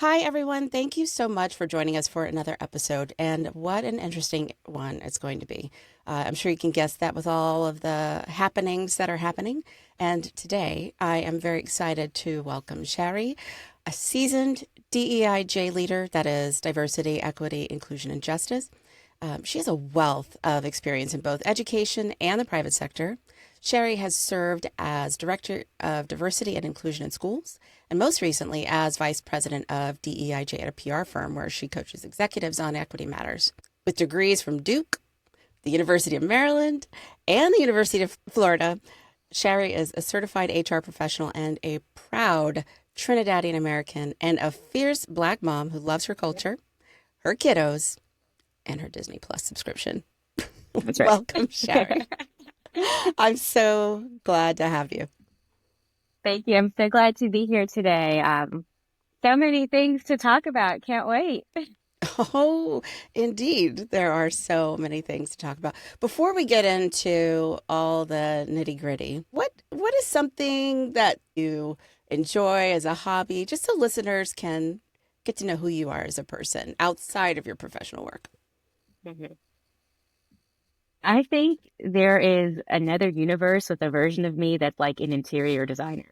Hi, everyone. Thank you so much for joining us for another episode. And what an interesting one it's going to be. I'm sure you can guess that with all of the happenings that are happening. And today I am very excited to welcome Shari, a seasoned DEIJ leader, that is diversity, equity, inclusion, and justice. She has a wealth of experience in both education and the private sector. Shari has served as Director of Diversity and Inclusion in Schools, and most recently as Vice President of DEIJ at a PR firm where she coaches executives on equity matters. With degrees from Duke, the University of Maryland, and the University of Florida, Shari is a certified HR professional and a proud Trinidadian American and a fierce Black mom who loves her culture, her kiddos, and her Disney Plus subscription. That's right. Welcome, Shari. I'm so glad to have you. Thank you. I'm so glad to be here today. So many things to talk about. Can't wait. Oh, indeed. There are so many things to talk about. Before we get into all the nitty-gritty, what is something that you enjoy as a hobby, just so listeners can get to know who you are as a person outside of your professional work? Mhm. I think there is another universe with a version of me that's like an interior designer.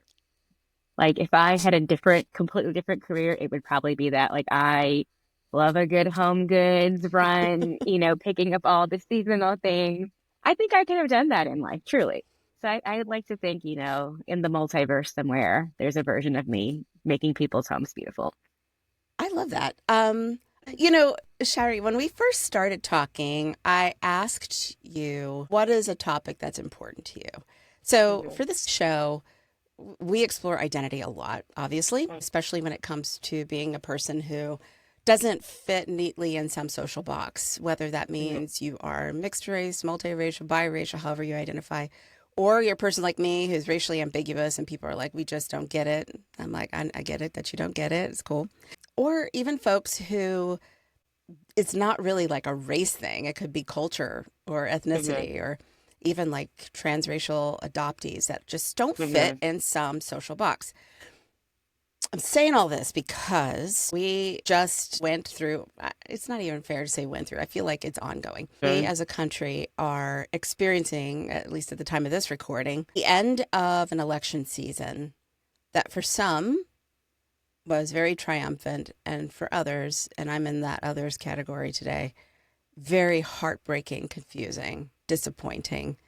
Like if I had a completely different career, it would probably be that. Like I love a good home goods run, picking up all the seasonal things. I think I could have done that in life, truly. So I'd like to think, in the multiverse somewhere, there's a version of me making people's homes beautiful. I love that. You know, Shari, when we first started talking, I asked you, what is a topic that's important to you? So Mhm. for this show, we explore identity a lot, obviously, Mhm. especially when it comes to being a person who doesn't fit neatly in some social box, whether that Mhm. means you are mixed race, multiracial, biracial, however you identify, or you're a person like me who's racially ambiguous and people are like, we just don't get it. I'm like, I get it that you don't get it. It's cool. Or even folks who it's not really like a race thing. It could be culture or Mhm. ethnicity or even like transracial adoptees that just don't fit Mhm. in some social box. I'm saying all this because we just went through, it's not even fair to say went through. I feel like it's ongoing. We Mhm. as a country are experiencing, at least at the time of this recording, the end of an election season that for some was very triumphant, and for others, and I'm in that others category today, very heartbreaking, confusing, disappointing.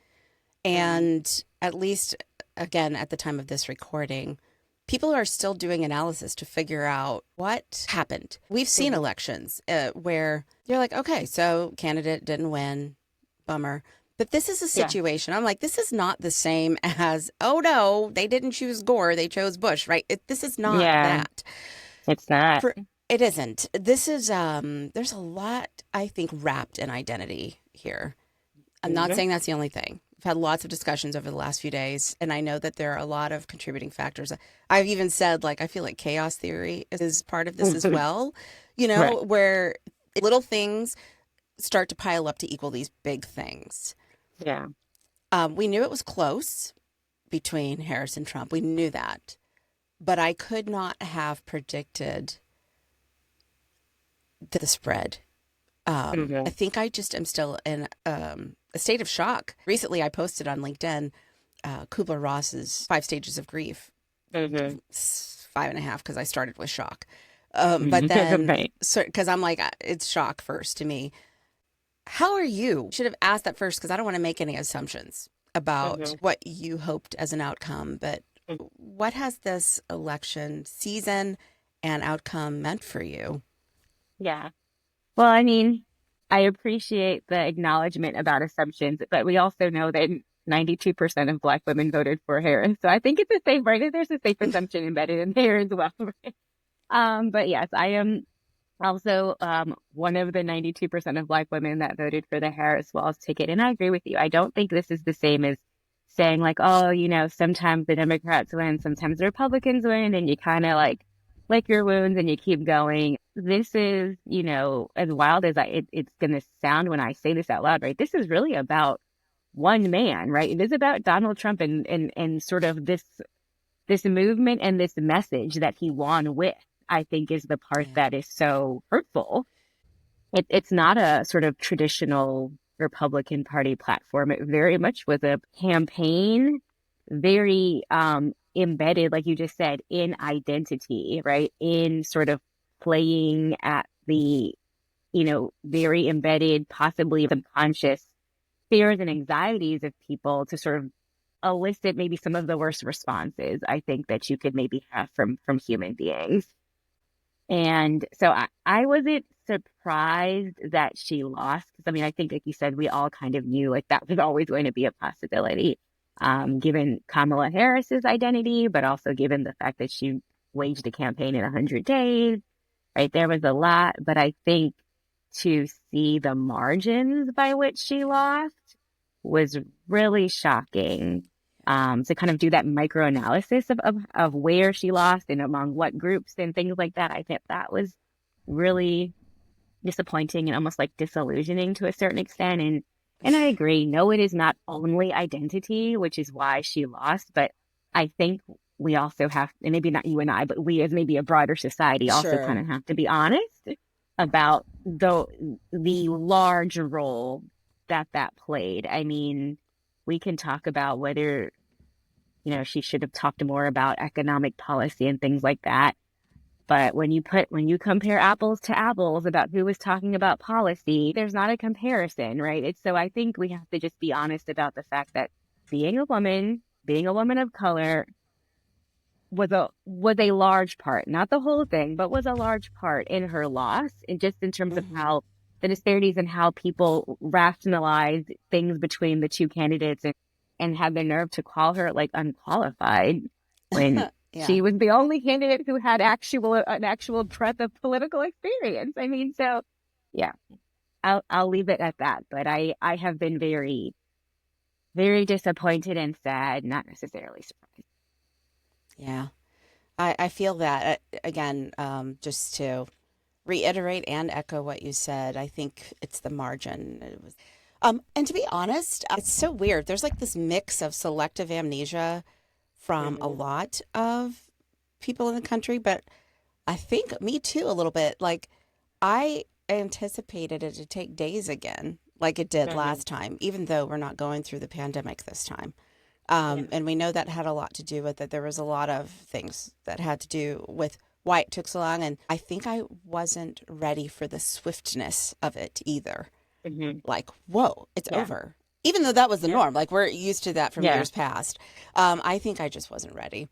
Mhm. And at least, again, at the time of this recording, people are still doing analysis to figure out what happened. We've seen Mhm. elections where you're like, okay, so candidate didn't win, bummer. But this is a Yeah. situation. I'm like, this is not the same as, oh no, they didn't choose Gore, they chose Bush, right? This is not Yeah. that. It's not. For it isn't. This is there's a lot I think wrapped in identity here. I'm not Mhm. saying that's the only thing. I've had lots of discussions over the last few days, and I know that there are a lot of contributing factors. I've even said, like, I feel like chaos theory is part of this as well, Right. where little things start to pile up to equal these big things. Yeah. We knew it was close between Harris and Trump. We knew that. But I could not have predicted the spread. I Mhm. think I just am still in a state of shock. Recently, I posted on LinkedIn Kubler Ross's Five Stages of Grief, Mhm. five and a half, because I started with shock. But then, Right. because I'm like, it's shock first to me. How are you? Should have asked that first because I don't want to make any assumptions about Mhm. what you hoped as an outcome. But what has this election season and outcome meant for you? Yeah. Well, I mean, I appreciate the acknowledgement about assumptions, but we also know that 92% of Black women voted for Harris. So I think it's a safe, right? There's a safe assumption embedded in there as well. Right? But yes, I am also one of the 92% of Black women that voted for the Harris Walls ticket. And I agree with you. I don't think this is the same as saying like, oh, sometimes the Democrats win, sometimes the Republicans win, and you kind of like lick your wounds and you keep going. This is, as wild as it's going to sound when I say this out loud, right? This is really about one man, right? It is about Donald Trump and sort of this movement and this message that he won with. I think is the part Yeah. that is so hurtful. It's not a sort of traditional Republican Party platform. It very much was a campaign, very embedded, like you just said, in identity, right? In sort of playing at the, very embedded, possibly subconscious fears and anxieties of people to sort of elicit maybe some of the worst responses I think that you could maybe have from human beings. And so I wasn't surprised that she lost because I mean, I think, like you said, we all kind of knew like that was always going to be a possibility, given Kamala Harris's identity, but also given the fact that she waged a campaign in 100 days, right? There was a lot, but I think to see the margins by which she lost was really shocking. To kind of do that micro analysis of where she lost and among what groups and things like that, I think that was really disappointing and almost like disillusioning to a certain extent. And I agree, no, it is not only identity, which is why she lost, but I think we also have, and maybe not you and I, but we as maybe a broader society also kind Sure. of have to be honest about the large role that played. I mean, we can talk about whether, she should have talked more about economic policy and things like that. But when you compare apples to apples about who was talking about policy, there's not a comparison, right? It's so I think we have to just be honest about the fact that being a woman of color was a large part, not the whole thing, but was a large part in her loss, and just in terms of Hmm. how the disparities and how people rationalize things between the two candidates and had the nerve to call her like unqualified when Yeah. she was the only candidate who had an actual breadth of political experience. I mean, so yeah, I'll leave it at that. But I have been very, very disappointed and sad, not necessarily surprised. Yeah. I feel that again, just to reiterate and echo what you said, I think it's the margin. It was, and to be honest, it's so weird. There's like this mix of selective amnesia from a Mhm. lot of people in the country, but I think me too, a little bit. Like, I anticipated it to take days again, like it did Mhm. last time, even though we're not going through the pandemic this time. Yeah. And we know that had a lot to do with it. There was a lot of things that had to do with why it took so long. And I think I wasn't ready for the swiftness of it either. Mhm. Like, whoa, it's Yeah. over. Even though that was the Yeah. norm, like we're used to that from Yeah. years past. I think I just wasn't ready.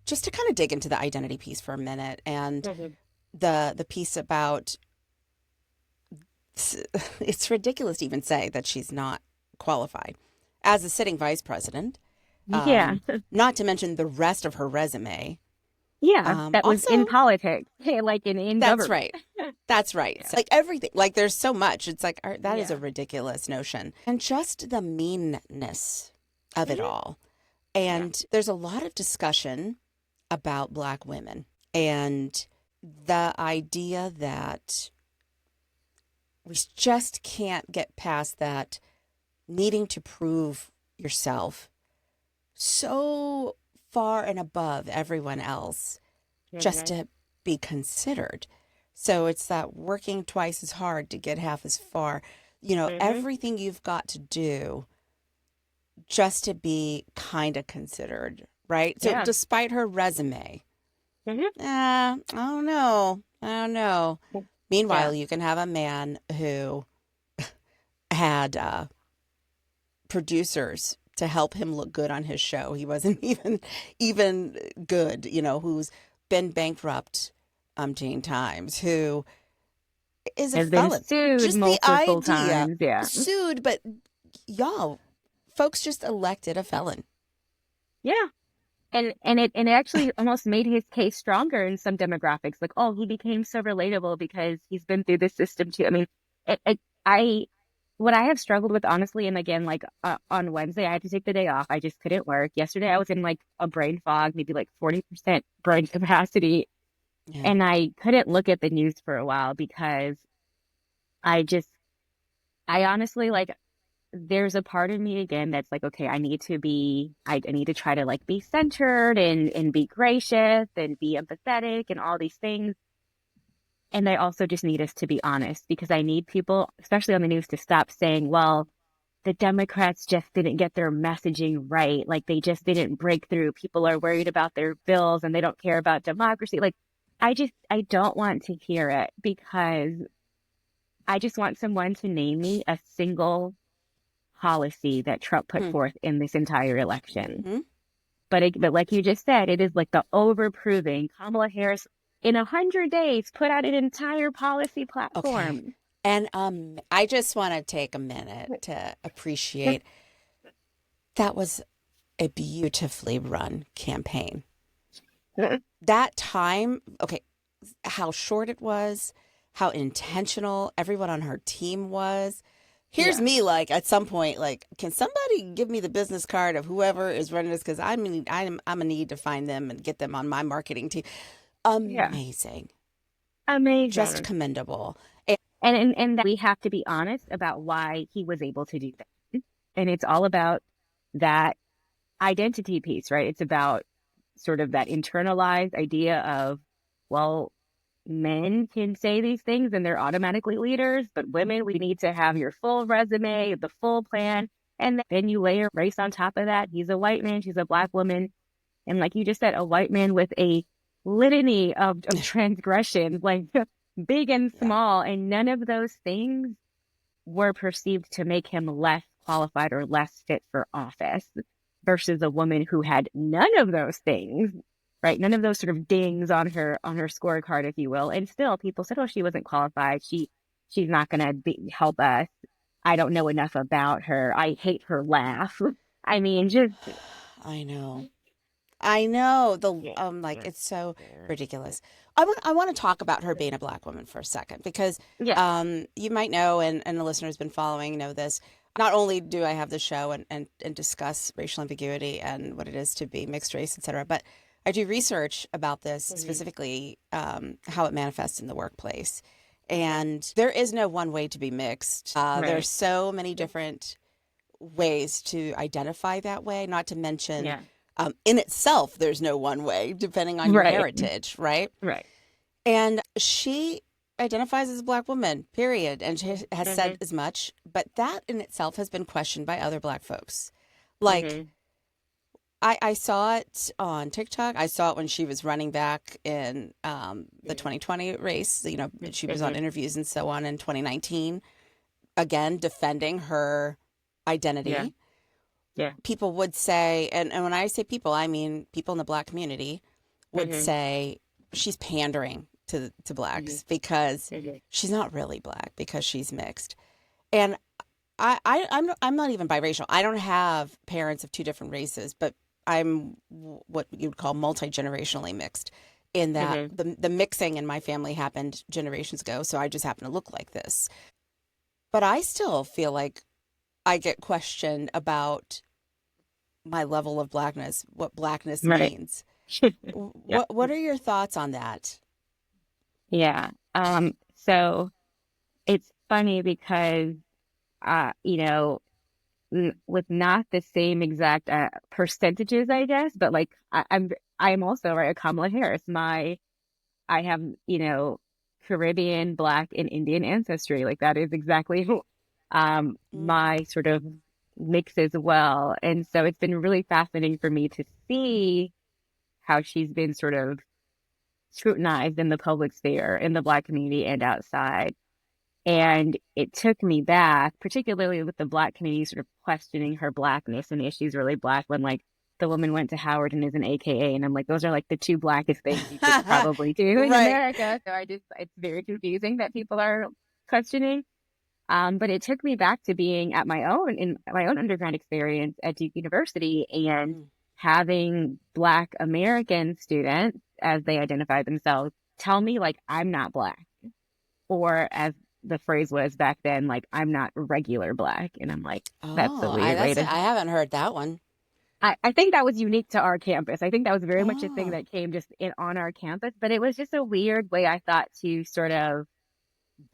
Just to kind of dig into the identity piece for a minute and Mhm. the piece about it's ridiculous to even say that she's not qualified as a sitting vice president. Yeah. Not to mention the rest of her resume. Yeah. That was in Also, politics. Hey, like in that's government. right. That's right. Yeah. So, like everything, like there's so much. It's like that is a Yeah. ridiculous notion, and just the meanness of it Mhm. all. Yeah. And there's a lot of discussion about Black women and the idea that we just can't get past that needing to prove yourself so far and above everyone else just Mhm. to be considered. So it's that working twice as hard to get half as far. Mhm. Everything you've got to do just to be kind of considered, right? So Yeah. despite her resume, Mhm. I don't know. I don't know. Yeah. Meanwhile, you can have a man who had producers to help him look good on his show. He wasn't even good, who's been bankrupt umpteen times, who is a Has been felon. sued Just the multiple idea, times. Yeah. sued, but y'all, folks just elected a felon. Yeah. And it actually almost made his case stronger in some demographics. Like, oh, he became so relatable because he's been through this system too. I mean, I what I have struggled with honestly, and again, like on Wednesday, I had to take the day off. I just couldn't work. Yesterday, I was in like a brain fog, maybe like 40% brain capacity, Yeah. and I couldn't look at the news for a while because I just, I honestly like there's a part of me again that's like, okay, I need to try to like be centered and be gracious and be empathetic and all these things. And I also just need us to be honest because I need people, especially on the news, to stop saying, well, the Democrats just didn't get their messaging right. Like they just didn't break through. People are worried about their bills and they don't care about democracy. Like I don't want to hear it because I just want someone to name me a single policy that Trump put Hmm. forth in this entire election. Hmm. But like you just said, it is like the overproving. Kamala Harris in 100 days put out an entire policy Okay. platform. And I just want to take a minute to appreciate that was a beautifully run campaign. That time, okay, how short it was, how intentional everyone on her team was. Here's Yeah, me, like at some point, like, can somebody give me the business card of whoever is running this? Because I'm a need to find them and get them on my marketing team. yeah, Amazing, just amazing. commendable. And that we have to be honest about why he was able to do that. And it's all about that identity piece, right? It's about sort of that internalized idea of, well, men can say these things and they're automatically leaders, but women, we need to have your full resume, the full plan. And then you layer race on top of that. He's a white man, she's a black woman. And like you just said, a white man with a litany of transgressions, like big and Yeah. small. And none of those things were perceived to make him less qualified or less fit for office versus a woman who had none of those things, right? None of those sort of dings on her scorecard, if you will. And still people said, oh, she wasn't qualified. She's not going to help us. I don't know enough about her. I hate her laugh. I mean, just I know. I know the yeah, like yeah, it's so ridiculous. I want to talk about her being a black woman for a second because yeah. you might know and the listeners been following know this. Not only do I have the show and discuss racial ambiguity and what it is to be mixed race, etc., but I do research about this Mhm. specifically how it manifests in the workplace. And there is no one way to be mixed. There's Right. so many different ways to identify that way, not to mention Yeah. in itself, there's no one way, depending on your Right. heritage, right? Right. And she identifies as a black woman, period. And she has said Hmm. as much, but that in itself has been questioned by other black folks. Like, Hmm. I saw it on TikTok. I saw it when she was running back in the 2020 race. You know, she was on Hmm. interviews and so on in 2019, again, defending her Yeah. identity. Yeah. People would say, and when I say people, I mean people in the black community would Hmm. say she's pandering to Hmm. blacks because Hmm. she's not really black because she's mixed. And I'm not even biracial. I don't have parents of two different races, but I'm what you would call multi-generationally mixed in that Hmm. the mixing in my family happened generations ago, so I just happen to look like this. But I still feel like I get questioned about my level of blackness, what blackness Right. means. Yeah. What are your thoughts on that? Yeah. So it's funny because, you know, with not the same exact percentages, I guess, but like I am also right, a Kamala Harris. I have, you know, Caribbean, Black, and Indian ancestry. Like that is exactly who, Mm, my sort of mix as well. And so it's been really fascinating for me to see how she's been sort of scrutinized in the public sphere, in the Black community and outside. And it took me back, particularly with the Black community sort of questioning her Blackness and is she's really Black when like the woman went to Howard and is an AKA. And I'm like, those are like the two blackest things you could probably do in right. America. So it's very confusing that people are questioning. But it took me back to being at in my own undergrad experience at Duke University and Mm, having Black American students, as they identify themselves, tell me like I'm not Black, or as the phrase was back then, like I'm not regular Black. And I'm like, that's a oh, weird way to. I haven't heard that one. I think that was unique to our campus. I think that was very much a thing Oh, that came just in on our campus, but it was just a weird way I thought to sort of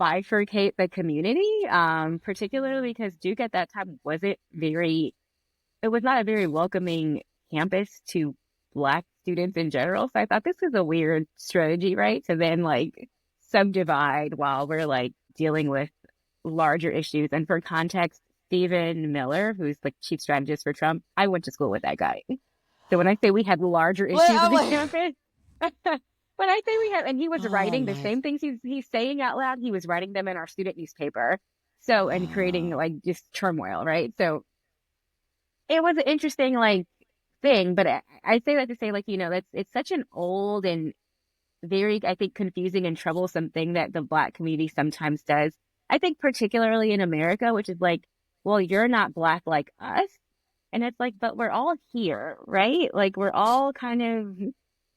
bifurcate the community, particularly because Duke at that time wasn't very, it was not a very welcoming campus to Black students in general. So I thought this was a weird strategy, right? To then like subdivide while we're like dealing with larger issues. And for context, Stephen Miller, who's like chief strategist for Trump, I went to school with that guy. So when I say we had larger Well, issues I'm on like, campus, when I say we had, and he was oh writing the my, same things he's saying out loud, he was writing them in our student newspaper. So, and creating oh, like just turmoil, right? So it was an interesting like thing, but I say that to say like, that's, it's such an old and very, I think, confusing and troublesome thing that the Black community sometimes does. I think particularly in America, which is like, well, you're not Black like us. And it's like, but we're all here, right? Like we're all kind of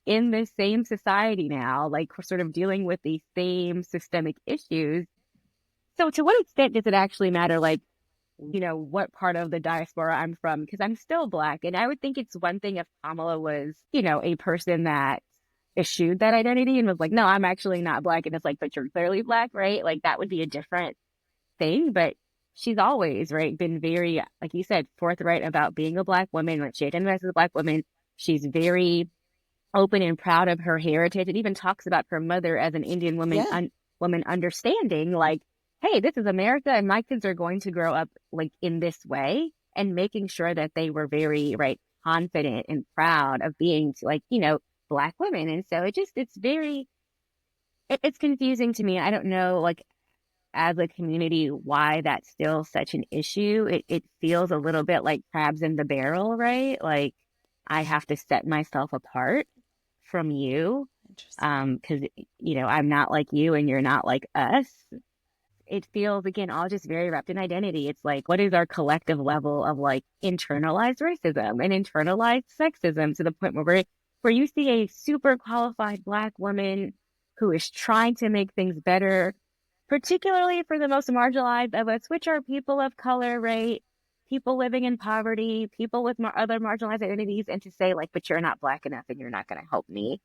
in this same society now, like we're sort of dealing with these same systemic issues. So to what extent does it actually matter, like, what part of the diaspora I'm from? Because I'm still Black. And I would think it's one thing if Kamala was, a person that eschewed that identity and was like, no, I'm actually not Black. And it's like, but you're clearly Black, right? Like that would be a different thing. But she's always, right, been very, like you said, forthright about being a Black woman. When she identifies as a Black woman, she's very open and proud of her heritage. It even talks about her mother as an Indian woman, yeah, woman understanding like, hey, this is America and my kids are going to grow up like in this way, and making sure that they were very, right, confident and proud of being like, Black women. And so it's very, it's confusing to me. I don't know, like as a community, why that's still such an issue. It feels a little bit like crabs in the barrel, right? Like I have to set myself apart from you, interesting. because I'm not like you and you're not like us. It feels again all just very wrapped in identity. It's like, what is our collective level of like internalized racism and internalized sexism to the point where you see a super qualified Black woman who is trying to make things better, particularly for the most marginalized of us, which are people of color, right? People living in poverty, people with other marginalized identities, and to say like, but you're not Black enough and you're not going to help me.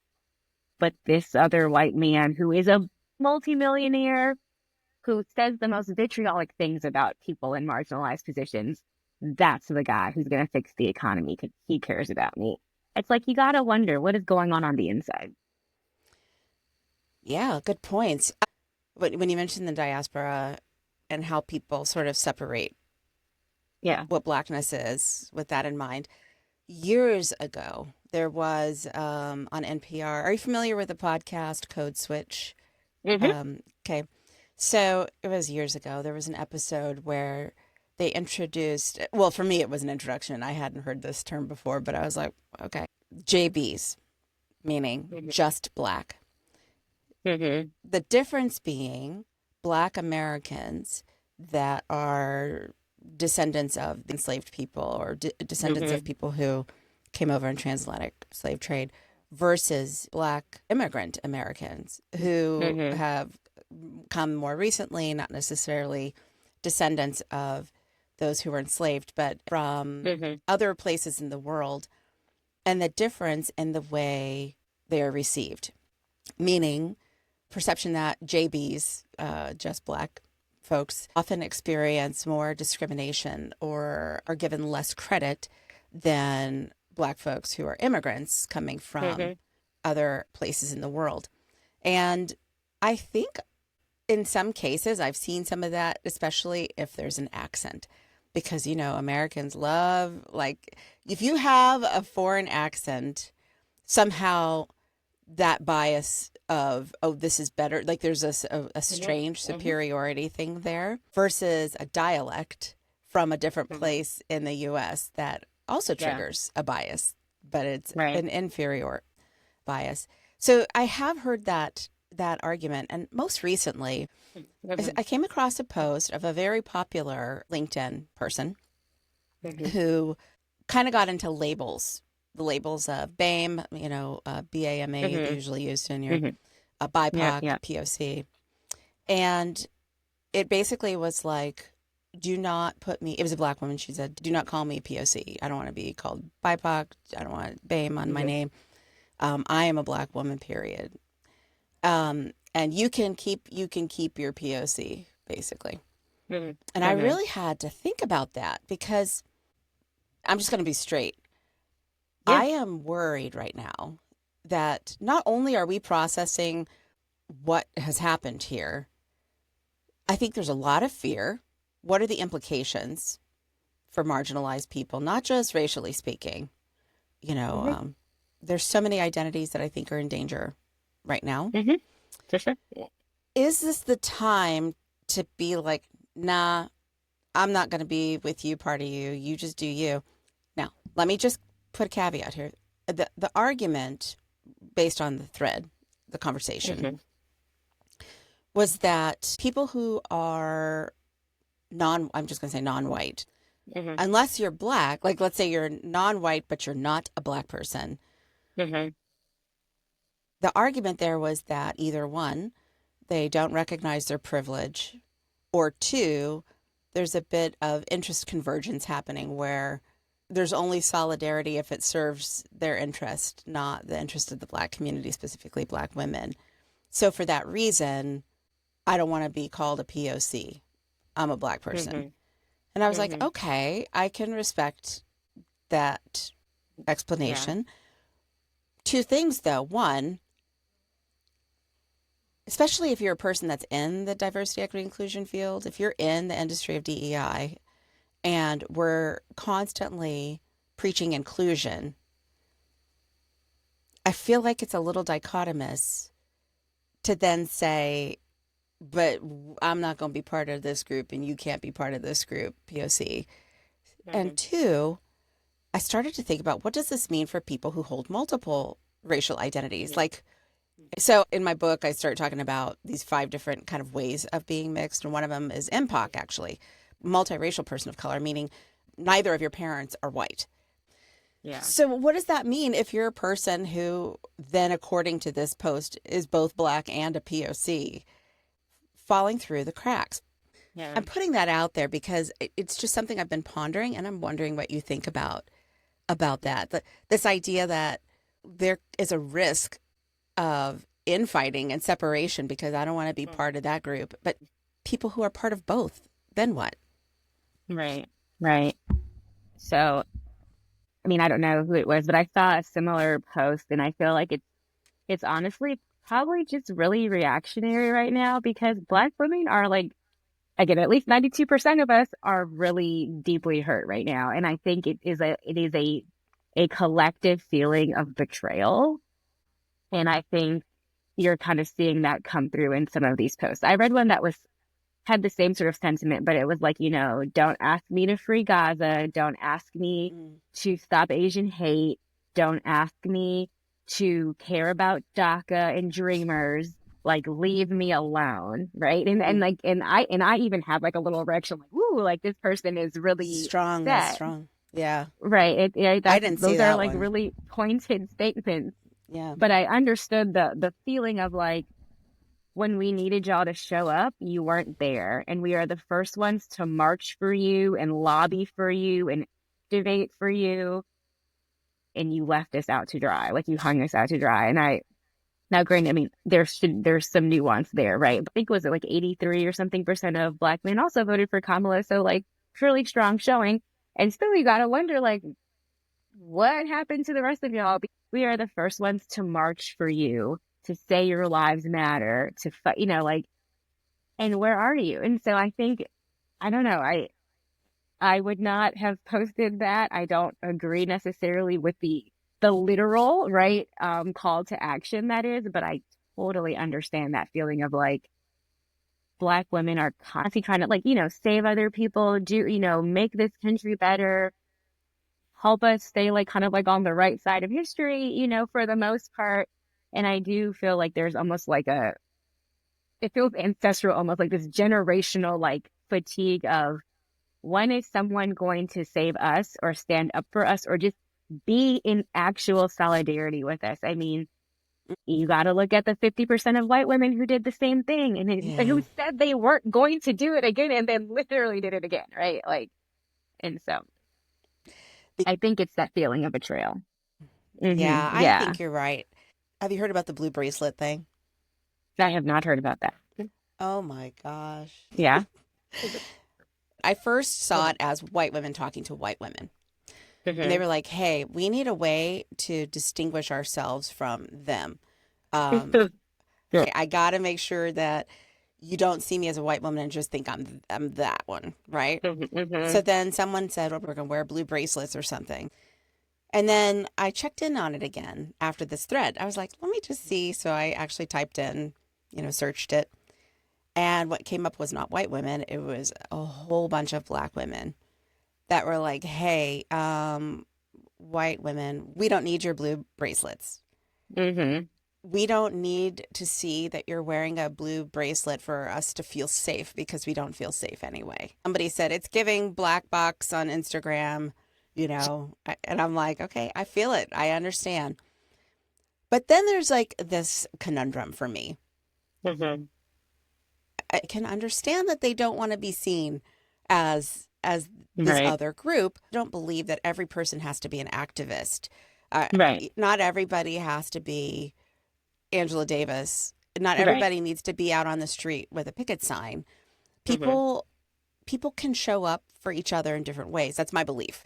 But this other white man who is a multimillionaire, who says the most vitriolic things about people in marginalized positions, that's the guy who's going to fix the economy because he cares about me. It's like you got to wonder what is going on the inside. Yeah, good points. But when you mentioned the diaspora and how people sort of separate Yeah. what blackness is, with that in mind, years ago there was on NPR. Are you familiar with the podcast Code Switch? Mm-hmm. Okay, so it was years ago. There was an episode where they introduced. Well, for me, it was an introduction. I hadn't heard this term before, but I was like, okay, JBs, meaning Mm-hmm. just black. Mm-hmm. The difference being Black Americans that are descendants of enslaved people or descendants of Mm-hmm. people who came over in transatlantic slave trade versus Black immigrant Americans who Mm-hmm. have come more recently, not necessarily descendants of those who were enslaved, but from Mm-hmm. other places in the world, and the difference in the way they are received, meaning perception that JBs, just Black folks, often experience more discrimination or are given less credit than Black folks who are immigrants coming from Mm-hmm. other places in the world. And I think in some cases, I've seen some of that, especially if there's an accent. Because, Americans love, like, if you have a foreign accent, somehow that bias of, oh, this is better, like there's a strange Mm-hmm. superiority thing there versus a dialect from a different Mm-hmm. place in the US that also Yeah. triggers a bias, but it's Right. an inferior bias. So I have heard that argument, and most recently Mm-hmm. I came across a post of a very popular LinkedIn person Mm-hmm. who kind of got into labels, the labels of BAME, BAME, Mm-hmm. usually used in your Mm-hmm. Yeah. BIPOC, Yeah. POC. And it basically was like, do not put me, it was a Black woman. She said, do not call me POC. I don't want to be called BIPOC. I don't want BAME on my Mm-hmm. name. I am a Black woman, period. and you can keep your POC basically. Mm-hmm. And I Mm-hmm. really had to think about that because I'm just going to be straight. Yeah. I am worried right now that not only are we processing what has happened here, I think there's a lot of fear. What are the implications for marginalized people, not just racially speaking? You know, Mm-hmm. there's so many identities that I think are in danger right now. Mm-hmm. For sure. Is this the time to be like, nah, I'm not going to be with you, part of you. You just do you. Now, let me just put a caveat here. The argument based on the thread, the conversation, Mm-hmm. was that people who are I'm just going to say non-white, Mm-hmm. unless you're black, like let's say you're non-white, but you're not a black person. Mm-hmm. The argument there was that either one, they don't recognize their privilege, or two, there's a bit of interest convergence happening where there's only solidarity if it serves their interest, not the interest of the black community, specifically black women. So for that reason, I don't want to be called a POC. I'm a black person. Mm-hmm. And I was like, Mm-hmm. okay, I can respect that Yeah. explanation. Two things though. One, especially if you're a person that's in the diversity, equity, inclusion field, if you're in the industry of DEI and we're constantly preaching inclusion, I feel like it's a little dichotomous to then say, but I'm not going to be part of this group and you can't be part of this group, POC. And Mm-hmm. two, I started to think about what does this mean for people who hold multiple racial identities? Yeah. Like, so in my book, I start talking about these 5 different kind of ways of being mixed. And one of them is MPOC, actually, multiracial person of color, meaning neither of your parents are white. Yeah. So what does that mean if you're a person who then, according to this post, is both black and a POC, falling through the cracks? Yeah. I'm putting that out there because it's just something I've been pondering, and I'm wondering what you think about that. This idea that there is a risk of infighting and separation because I don't want to be part of that group, but people who are part of both, then what? Right. Right. So, I mean, I don't know who it was, but I saw a similar post and I feel like it's honestly probably just really reactionary right now because Black women are like, again, at least 92% of us are really deeply hurt right now. And I think it is a collective feeling of betrayal. And I think you're kind of seeing that come through in some of these posts. I read one that was had the same sort of sentiment, but it was like, don't ask me to free Gaza. Don't ask me Mm, to stop Asian hate. Don't ask me to care about DACA and Dreamers. Like, leave me alone. Right. And mm. like, and I even have like a little erection, like, ooh, like this person is really Strong. That's upset. strong. Yeah. Right. I didn't see Those are that like one. really pointed statements. Yeah. But I understood the feeling of like, when we needed y'all to show up, you weren't there. And we are the first ones to march for you and lobby for you and activate for you. And you left us out to dry. Like you hung us out to dry. Now granted, I mean, there's some nuance there, right? But I think was it like 83 or something percent of Black men also voted for Kamala. So like truly strong showing. And still you gotta wonder like what happened to the rest of y'all? We are the first ones to march for you, to say your lives matter, to fight, like, and where are you? And so I think, I don't know, I would not have posted that. I don't agree necessarily with the literal, right, call to action that is, but I totally understand that feeling of like Black women are constantly trying to like, save other people, do, make this country better, help us stay like kind of like on the right side of history, for the most part. And I do feel like there's almost like it feels ancestral, almost like this generational like fatigue of when is someone going to save us or stand up for us or just be in actual solidarity with us? I mean, you got to look at the 50% of white women who did the same thing and Yeah. who said they weren't going to do it again and then literally did it again, right? Like, and so Be- I think it's that feeling of betrayal. yeah, I Yeah. think you're right. Have you heard about the blue bracelet thing? I have not heard about that. Oh my gosh. Yeah. I first saw it as white women talking to white women. And they Mhm. were like, hey, we need a way to distinguish ourselves from them. Um, Yeah. I got to make sure that you don't see me as a white woman and just think I'm that one, right? Mhm, So mhm. then someone said, well, we're going to wear blue bracelets or something. And then I checked in on it again after this thread. I was like, let me just see. So I actually typed in, searched it. And what came up was not white women, it was a whole bunch of black women that were like, hey, white women, we don't need your blue bracelets. Mhm. We don't need to see that you're wearing a blue bracelet for us to feel safe because we don't feel safe anyway. Somebody said it's giving black box on Instagram, and I'm like, okay, I feel it. I understand. But then there's like this conundrum for me. Mhm. I can understand that they don't want to be seen as this Right. other group. I don't believe that every person has to be an activist. Uh, Right. Not everybody has to be Angela Davis. Not Right. everybody needs to be out on the street with a picket sign. Mhm. People can show up for each other in different ways. That's my belief.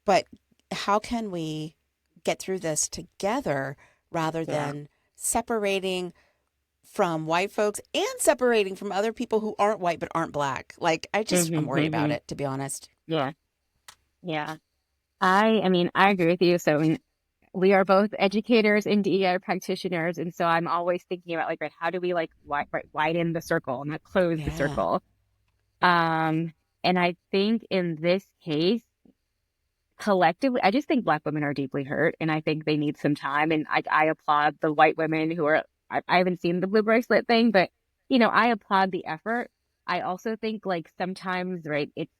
But how can we get through this together rather Yeah. than separating from white folks and separating from other people who aren't white but aren't black? Like, I'm Mhm. worried about Mhm. it, to be honest. Yeah. Yeah. I mean, I agree with you. So, I mean, we are both educators and DEI practitioners, and so I'm always thinking about like, right, how do we like widen the circle, not close the Yeah. circle? Um, and I think in this case, collectively, I just think Black women are deeply hurt, and I think they need some time. And I applaud the white women who are. I haven't seen the blue bracelet thing, but I applaud the effort. I also think like sometimes, right, it's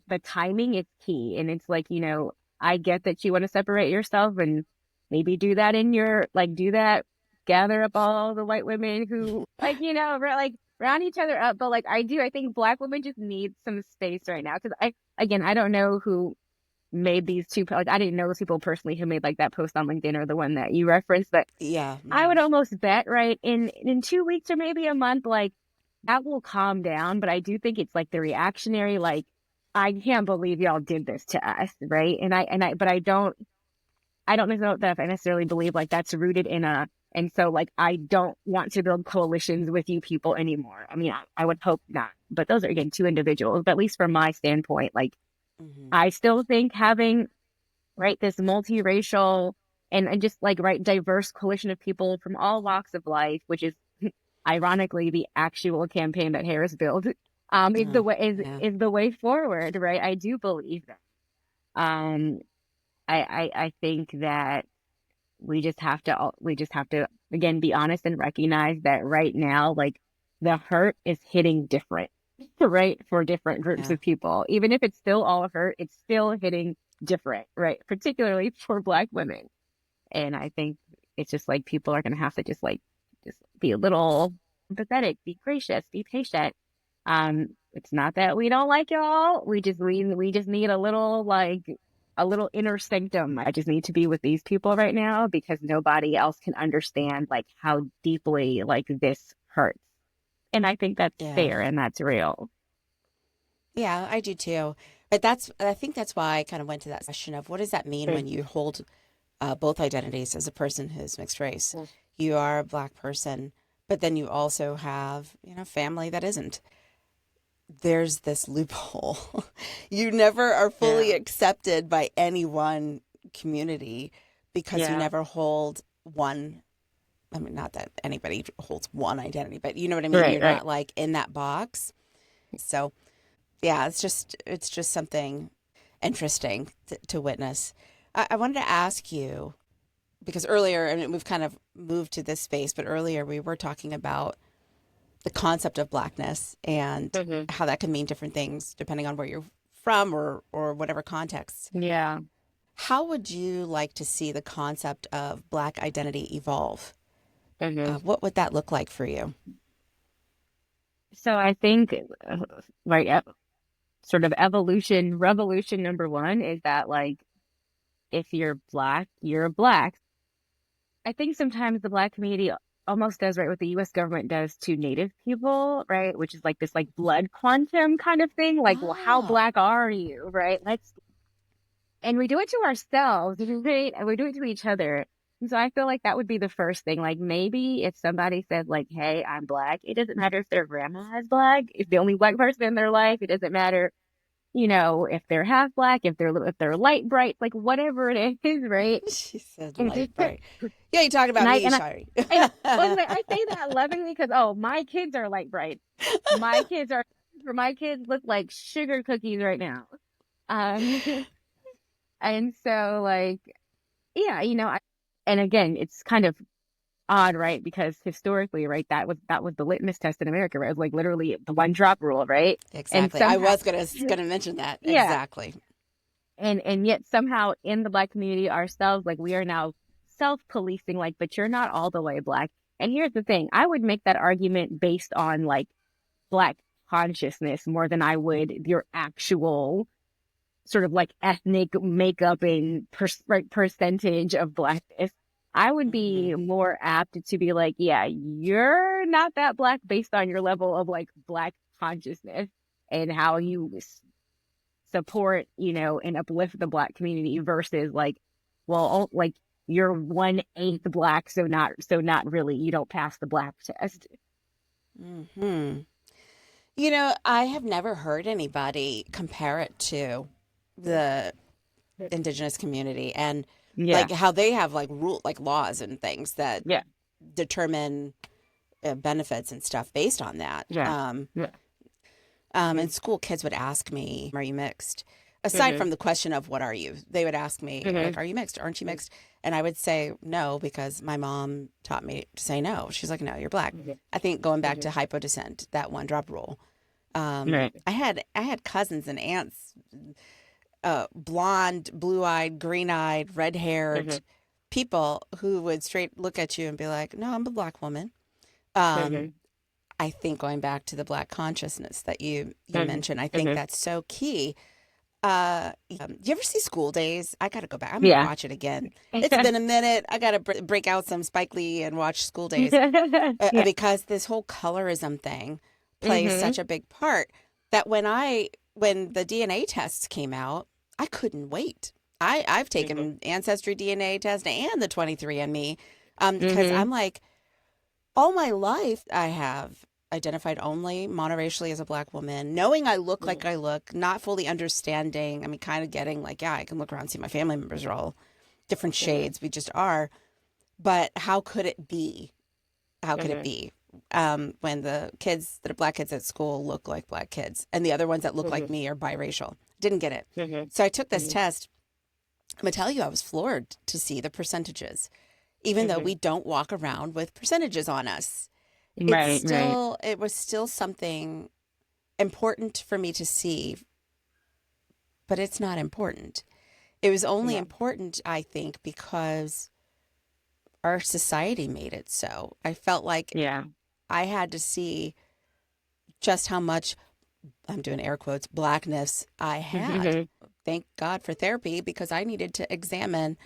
the timing is key, and it's like I get that you want to separate yourself and maybe do that in your like do that, gather up all the white women who like like round each other up, but like I think Black women just need some space right now because I don't know who made these two, like I didn't know those people personally who made like that post on LinkedIn or the one that you referenced, but Yeah. I Hmm. would almost bet right in 2 weeks or maybe a month, like that will calm down. But I do think it's like the reactionary, like I can't believe y'all did this to us, right? But I don't know that I necessarily believe like that's rooted in a, and so like I don't want to build coalitions with you people anymore. I mean, I would hope not, but those are again two individuals. But at least from my standpoint, like Hmm. I still think having right? This multiracial and just like right diverse coalition of people from all walks of life, which is ironically the actual campaign that Harris built, is the Oh, way yeah. is the way forward, right? I do believe that. Um, I think that we just have to again be honest and recognize that right now, like the hurt is hitting different, right, for different groups Yeah. of people. Even if it's still all hurt, it's still hitting different, right? Particularly for Black women. And I think it's just like people are gonna have to just be a little empathetic, be gracious, be patient. It's not that we don't like y'all. We just need a little inner sanctum. I just need to be with these people right now because nobody else can understand like how deeply like this hurts. And I think that's Yeah. fair and that's real. Yeah, I do too. But I think that's why I kind of went to that question of what does that mean when you hold both identities as a person who's mixed race? You are a black person, but then you also have, family that isn't. There's this loophole. You never are fully Yeah. accepted by any one community because you Yeah. never hold one. I mean, not that anybody holds one identity, but you know what I mean? Right, You're right. not like in that box. So, yeah, it's just something interesting to witness. I wanted to ask you because earlier, and we've kind of moved to this space, but earlier we were talking about the concept of blackness and Hmm. how that can mean different things depending on where you're from or whatever context. Yeah. How would you like to see the concept of black identity evolve? Hmm. What would that look like for you? So I think, right, sort of evolution, revolution number one is that like if you're black, you're black. I think sometimes the black community almost does, right, what the US government does to Native people, right? Which is like this like blood quantum kind of thing. Like, well, how Oh, black are you, right? And we do it to ourselves, right? And we do it to each other. And so I feel like that would be the first thing. Like maybe if somebody says like, hey, I'm black, it doesn't matter if their grandma is black, if the only black person in their life, it doesn't matter, if they're half black, if they're light bright, like whatever it is, right? she said And light bright. Yeah, you talking and about I me, and I Shari. and I say that lovingly because my kids are light bright. My kids are for my kids look like sugar cookies right now. Um and so like yeah, and again, it's kind of odd, right? Because historically, right, that was the litmus test in America, right? It was like literally the one drop rule, right? And Exactly. I somehow, was gonna mention that. yeah, Exactly. and yet somehow in the Black community ourselves, like we are now self-policing, like, but you're not all the way Black. And here's the thing, I would make that argument based on like Black consciousness more than I would your actual sort of like ethnic makeup and right, percentage of Blackness. I would Hmm. be more apt to be like, yeah, you're not that Black based on your level of like Black consciousness and how you support, and uplift the Black community versus like, well, like you're 1/8 Black, so not really, you don't pass the Black test. Hmm. I have never heard anybody compare it to the indigenous community and Yeah, like how they have like laws and things that yeah, determine benefits and stuff based on that. yeah, yeah. In school, kids would ask me, "Are you mixed?" Aside Mm-hmm. from the question of "What are you?" they would ask me like, Mm-hmm. "Are you mixed? Aren't you mixed?" And I would say no because my mom taught me to say no. She's like, "No, you're black." Mm-hmm. I think going back to Mm-hmm. hypodescent, that one drop rule. Right. I had cousins and aunts, blonde, blue eyed, green eyed, red haired Mm-hmm. people who would straight look at you and be like, "No, I'm a black woman." Um, Mm-hmm. I think going back to the black consciousness that you Mm-hmm. mentioned, I think Mm-hmm. that's so key. You ever see School Days? I got to go back. I'm gonna Yeah. watch it again. It's been a minute. I got to break out some Spike Lee and watch School Days Yeah. because this whole colorism thing plays Mm-hmm. such a big part that when the DNA tests came out, I couldn't wait. I've Mm-hmm. taken Ancestry DNA test and the 23andMe because Mm-hmm. I'm like all my life I have identified only monoracially as a black woman, knowing I look like I look, not fully understanding. I mean, kind of getting like, yeah, I can look around and see my family members are all different Mm-hmm. shades. We just are. But how could it be? How could it Mm-hmm. be when the kids that are black kids at school look like black kids and the other ones that look like Mm-hmm. me are biracial? Didn't get it. Mm-hmm. So I took this Mm-hmm. test. I'm going to tell you, I was floored to see the percentages, even though Mm-hmm. we don't walk around with percentages on us. Right, right. It was still something important for me to see, but it's not important. It was only Yeah. important, I think, because our society made it so. I felt like Yeah. I had to see just how much, I'm doing air quotes, blackness I had. Mm-hmm. Thank God for therapy because I needed to examine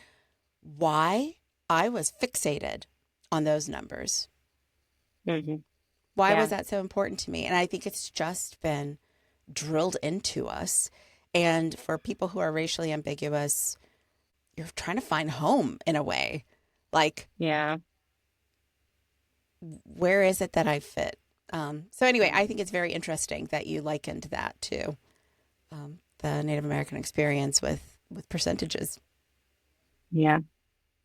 why I was fixated on those numbers. Mm-hmm. Why was Yeah. that so important to me? And I think it's just been drilled into us. And for people who are racially ambiguous, you're trying to find home in a way. Like, Yeah. where is it that I fit? So anyway, I think it's very interesting that you likened that to the Native American experience with percentages. Yeah.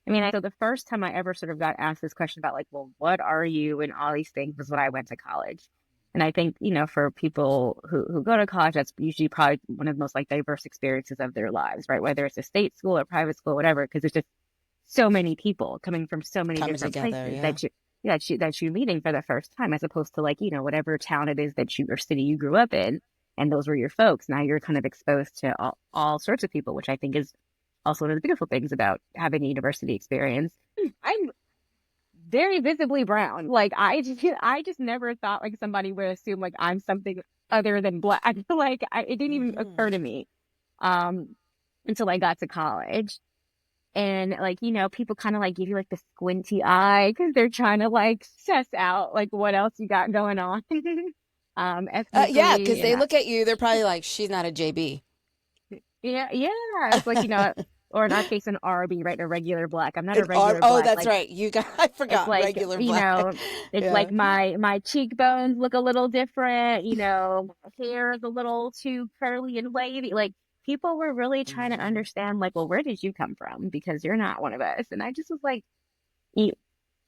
I mean, so the first time I ever sort of got asked this question about like, well, what are you and all these things was when I went to college. And I think, for people who go to college, that's usually probably one of the most like diverse experiences of their lives, right? Whether it's a state school or private school, whatever, because there's just so many people coming from so many Coming different together, places yeah. that you're meeting for the first time, as opposed to like, whatever town it is that you or city you grew up in, and those were your folks. Now you're kind of exposed to all sorts of people, which I think is also one of the beautiful things about having a university experience. I'm very visibly brown. Like I just never thought like somebody would assume like I'm something other than black. I feel like it didn't even Hmm. occur to me um until I got to college. And like, people kind of like give you like the squinty eye because they're trying to like suss out like what else you got going on Yeah, ethnically. because they look at you, they're probably like, she's not a JB. Yeah, yeah. It's like, or in our case, an RB, right? A regular black. I'm not a And regular oh, black. that's Like right. You got, I it's forgot, like, regular black. it's Yeah. like my cheekbones look a little different, my hair is a little too curly and wavy. Like people were really trying to Mhm. understand, like, well, where did you come from? Because you're not one of us. And I just was like, "You-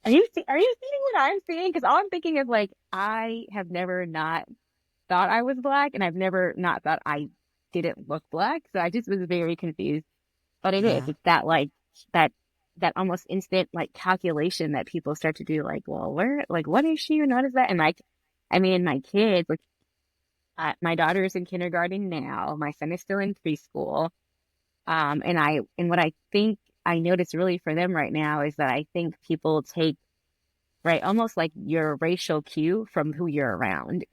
are you seeing what I'm seeing? Because all I'm thinking is like, I have never not thought I was black, and I've never not thought I didn't look black. So I just was very confused. But it is. Yeah. It's that like that that almost instant like calculation that people start to do. Like, well, where, like, what is she and what is that? And like, I mean, my kids, like, my daughter is in kindergarten now. My son is still in preschool. And what I think I notice really for them right now is that I think people take right almost like your racial cue from who you're around.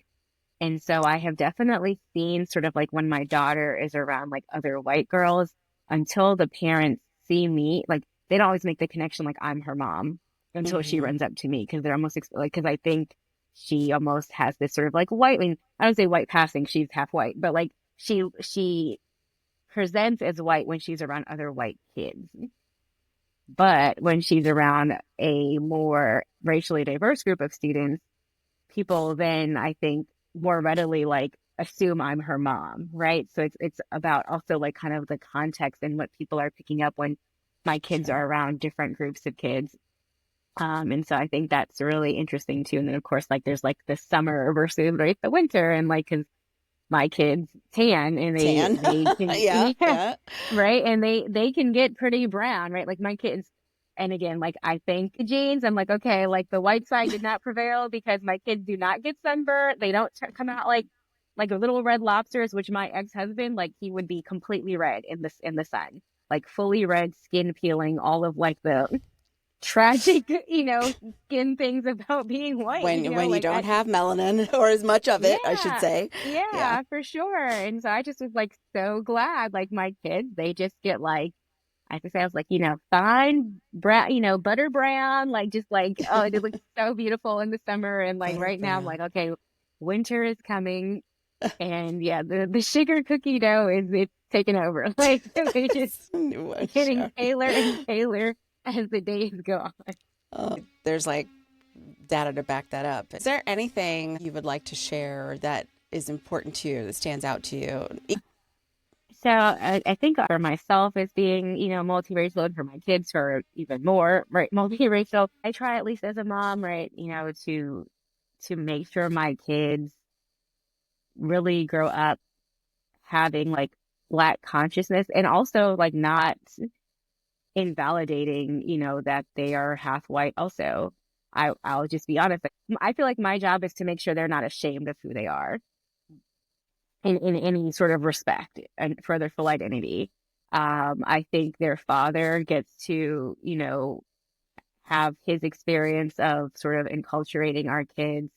And so I have definitely seen sort of like when my daughter is around like other white girls, until the parents see me, like they don't always make the connection like I'm her mom until she Hmm. runs up to me because they're almost like, because I think she almost has this sort of like white, I mean, I don't say white passing, she's half white, but like she presents as white when she's around other white kids. But when she's around a more racially diverse group of students, people then I think more readily like assume I'm her mom, right? So it's about also like kind of the context and what people are picking up when my kids Sure. are around different groups of kids. And so I think that's really interesting too. And then of course like there's like the summer versus right the winter, and like because my kids tan and they Tan. they can Yeah. yeah, Yeah. right, and they can get pretty brown, right, like my kids. And again, like I think the genes, I'm like, okay, like the white side did not prevail because my kids do not get sunburnt, they don't come out like little red lobsters, which my ex-husband, like he would be completely red in the sun, like fully red, skin peeling, all of like the tragic skin things about being white, When you like don't have melanin or as much of it, I should yeah, say. Yeah. yeah, for sure. And so I just was like so glad, like my kids, they just get like, I have to say, I was like, fine brown, butter brown, like just like, oh, it looks so beautiful in the summer. And like Butter right now I'm like, brown. okay, winter is coming. And yeah, the sugar cookie dough it's taking over. Like they're just New one, getting Shari. paler and paler as the days go on. There's like data to back that up. Is there anything you would like to share that is important to you, that stands out to you? So I think for myself as being, multiracial, and for my kids who are even more, right, multiracial, I try at least as a mom, right, to make sure my kids really grow up having like Black consciousness, and also like not invalidating, that they are half white also. I'll just be honest. I feel like my job is to make sure they're not ashamed of who they are in any sort of respect and for their full identity. I think their father gets to, have his experience of sort of enculturating our kids,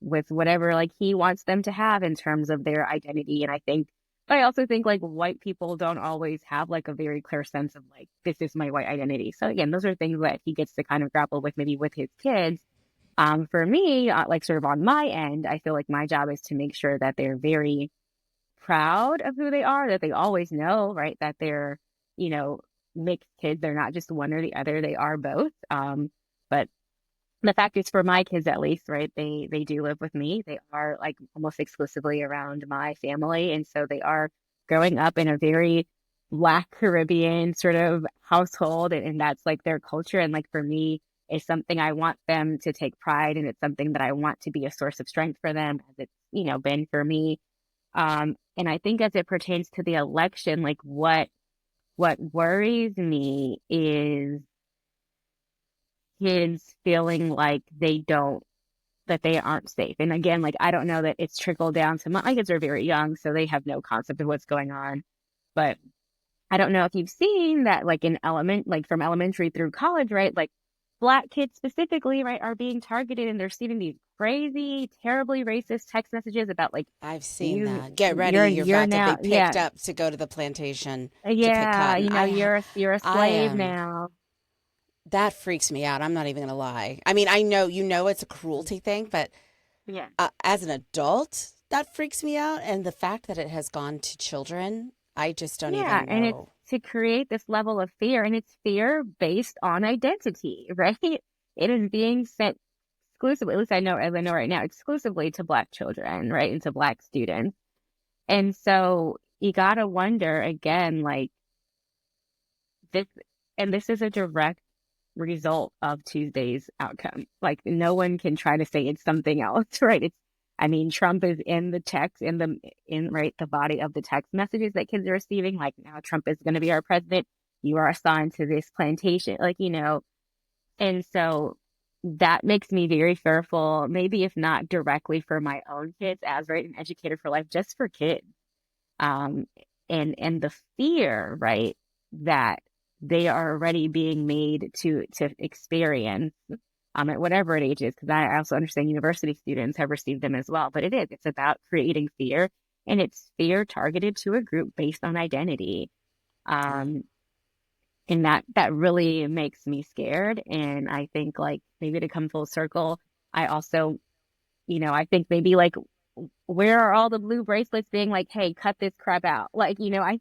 with whatever like he wants them to have in terms of their identity. And but I also think like white people don't always have like a very clear sense of like, this is my white identity. So again, those are things that he gets to kind of grapple with maybe with his kids. For me, like sort of on my end, I feel like my job is to make sure that they're very proud of who they are, that they always know, right, that they're, you know, mixed kids. They're not just one or the other, they are both. But the fact is for my kids at least, right, they do live with me. They are like almost exclusively around my family. And so they are growing up in a very Black Caribbean sort of household. And that's like their culture. And like for me, it's something I want them to take pride in. It's something that I want to be a source of strength for them, as it's, been for me. And I think as it pertains to the election, like what worries me is kids feeling like that they aren't safe. And again, like I don't know that it's trickled down to my kids are very young, so they have no concept of what's going on. But I don't know if you've seen that like in like from elementary through college, right? Like Black kids specifically, right, are being targeted and they're receiving these crazy, terribly racist text messages about like I've seen you, that. Get ready, you're you're about to be now, picked yeah, up to go to the plantation to pick yeah, cotton. you're a I slave am. now. That freaks me out. I'm not even gonna lie. I mean, I know it's a cruelty thing, but Yeah. as an adult, that freaks me out. And the fact that it has gone to children, I just don't Yeah, even and it's know. to create this level of fear, and it's fear based on identity, right? It is being sent exclusively, at least as I know right now, exclusively to Black children, right, and to Black students. And so you gotta wonder again, like this, and this is a direct result of Tuesday's outcome. Like no one can try to say it's something else, right? I mean, Trump is in the text, in right, the body of the text messages that kids are receiving. Like now Trump is going to be our president. You are assigned to this plantation, like, and so that makes me very fearful, maybe if not directly for my own kids as right an educator for life, just for kids. Um, and the fear, right, that they are already being made to experience at whatever age is, because I also understand university students have received them as well. But it's about creating fear, and it's fear targeted to a group based on identity. Yeah. Um, and that really makes me scared. And I think like maybe to come full circle, I also, I think maybe like where are all the blue bracelets being like, hey, cut this crap out? Like, I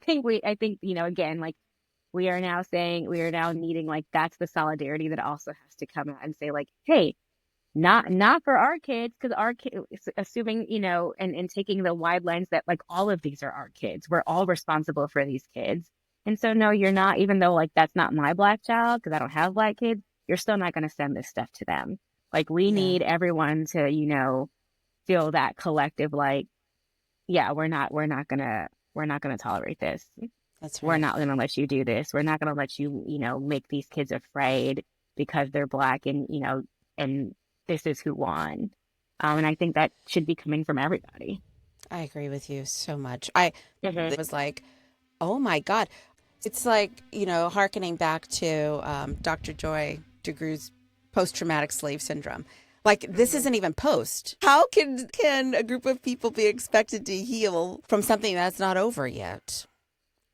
think, again, like we are now needing like that's the solidarity that also has to come out and say like, hey, not for our kids, because our kids, assuming, and taking the wide lens that like all of these are our kids. We're all responsible for these kids. And so, no, you're not, even though like that's not my Black child, because I don't have Black kids, you're still not going to send this stuff to them. Like, we Yeah. need everyone to, feel that collective, like, yeah, we're not gonna tolerate this. That's We're right. not gonna let you do this. We're not gonna let you, make these kids afraid because they're Black, and, and this is who won. And I think that should be coming from everybody. I agree with you so much. I Hmm. was like, oh my God. It's like, hearkening back to Dr. Joy DeGrew's post-traumatic slave syndrome. Like, this Hmm. isn't even post. How can a group of people be expected to heal from something that's not over yet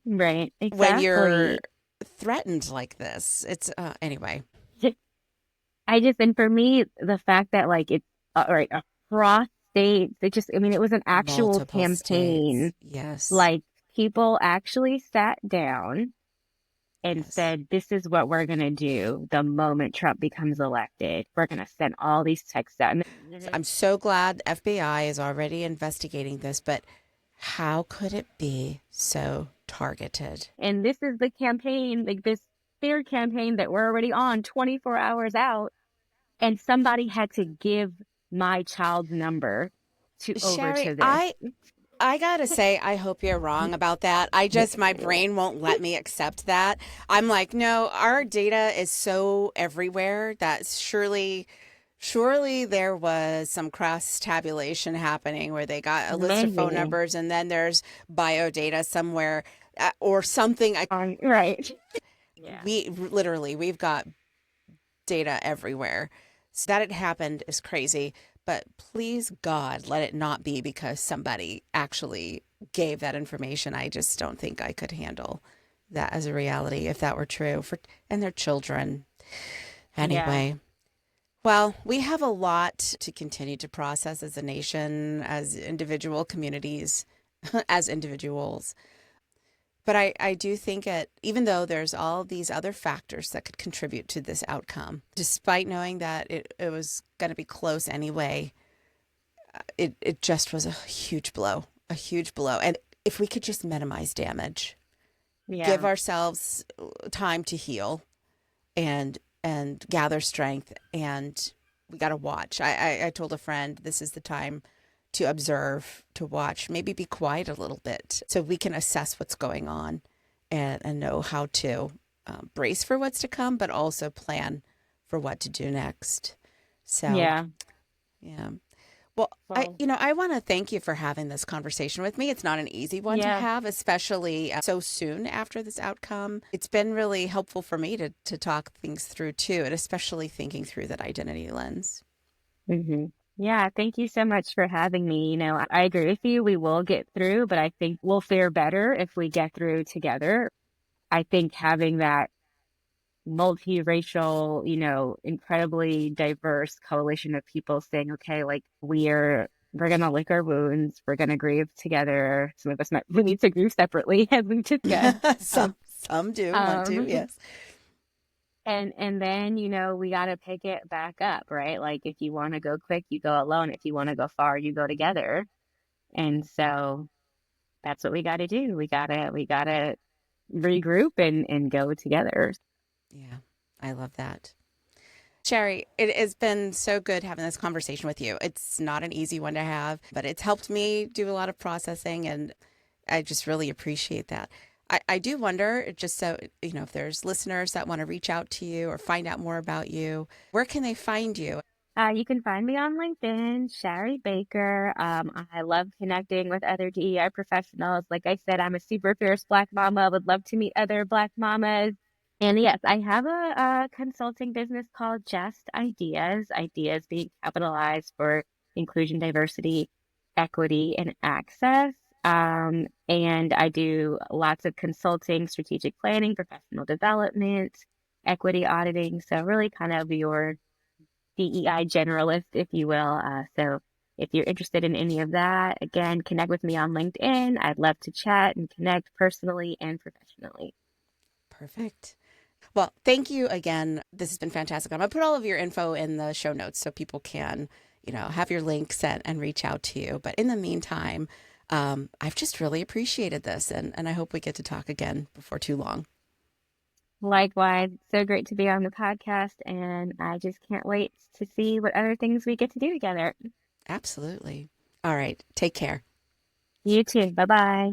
Right, when you're exactly. threatened like this? It's anyway, And for me, the fact that like it's right across states, I mean, it was an actual multiple states. campaign. Yes. Like people actually sat down and Yes. said, this is what we're going to do the moment Trump becomes elected. We're going to send all these texts out. So I'm so glad the FBI is already investigating this, but how could it be so targeted? And this is the campaign, like this fear campaign that we're already on 24 hours out. And somebody had to give my child's number over Sherry, to this. I gotta say, I hope you're wrong about that. My brain won't let me accept that. I'm like, no, our data is so everywhere that surely there was some cross tabulation happening where they got a list of phone Maybe. numbers and then there's bio data somewhere or something. Right. Yeah. We've got data everywhere. So that it happened is crazy. But please, God, let it not be because somebody actually gave that information. I just don't think I could handle that as a reality if that were true and their children. Yeah. Anyway, well, we have a lot to continue to process as a nation, as individual communities, as individuals. But I do think even though there's all these other factors that could contribute to this outcome, despite knowing that it was going to be close anyway, it just was a huge blow, a huge blow. And if we could just minimize damage, give Yeah. ourselves time to heal and gather strength, and we got to watch. I told a friend this is the time to observe, to watch, maybe be quiet a little bit so we can assess what's going on and know how to brace for what's to come, but also plan for what to do next. So, Yeah. yeah. Well, Well, I want to thank you for having this conversation with me. It's not an easy one to yeah. have, especially so soon after this outcome. It's been really helpful for me to talk things through too, and especially thinking through that identity lens. hmm Yeah, thank you so much for having me. I agree with you. We will get through, but I think we'll fare better if we get through together. I think having that multiracial, incredibly diverse coalition of people saying, okay, like we're gonna lick our wounds, we're gonna grieve together. Some of us might we need to grieve separately, as we discussed. Um, Some do want to, um, yes. and then we gotta pick it back up, right? Like if you want to go quick, you go alone. If you want to go far, you go together. And so that's what we gotta do. We gotta regroup and go together. Yeah, I love that. Shari, it has been so good having this conversation with you. It's not an easy one to have, but it's helped me do a lot of processing, and I just really appreciate that. I do wonder, just so, if there's listeners that want to reach out to you or find out more about you, where can they find you? You can find me on LinkedIn, Shari Baker. I love connecting with other DEI professionals. Like I said, I'm a super fierce Black mama. Would love to meet other Black mamas. And yes, I have a consulting business called Just Ideas, ideas being capitalized for inclusion, diversity, equity, and access. And I do lots of consulting, strategic planning, professional development, equity auditing. So really kind of your DEI generalist, if you will. So if you're interested in any of that, again, connect with me on LinkedIn. I'd love to chat and connect personally and professionally. Perfect. Well, thank you again. This has been fantastic. I'm going to put all of your info in the show notes so people can, have your links and reach out to you. But in the meantime, I've just really appreciated this, and I hope we get to talk again before too long. Likewise, so great to be on the podcast, and I just can't wait to see what other things we get to do together. Absolutely. All right. Take care. You too. Bye bye.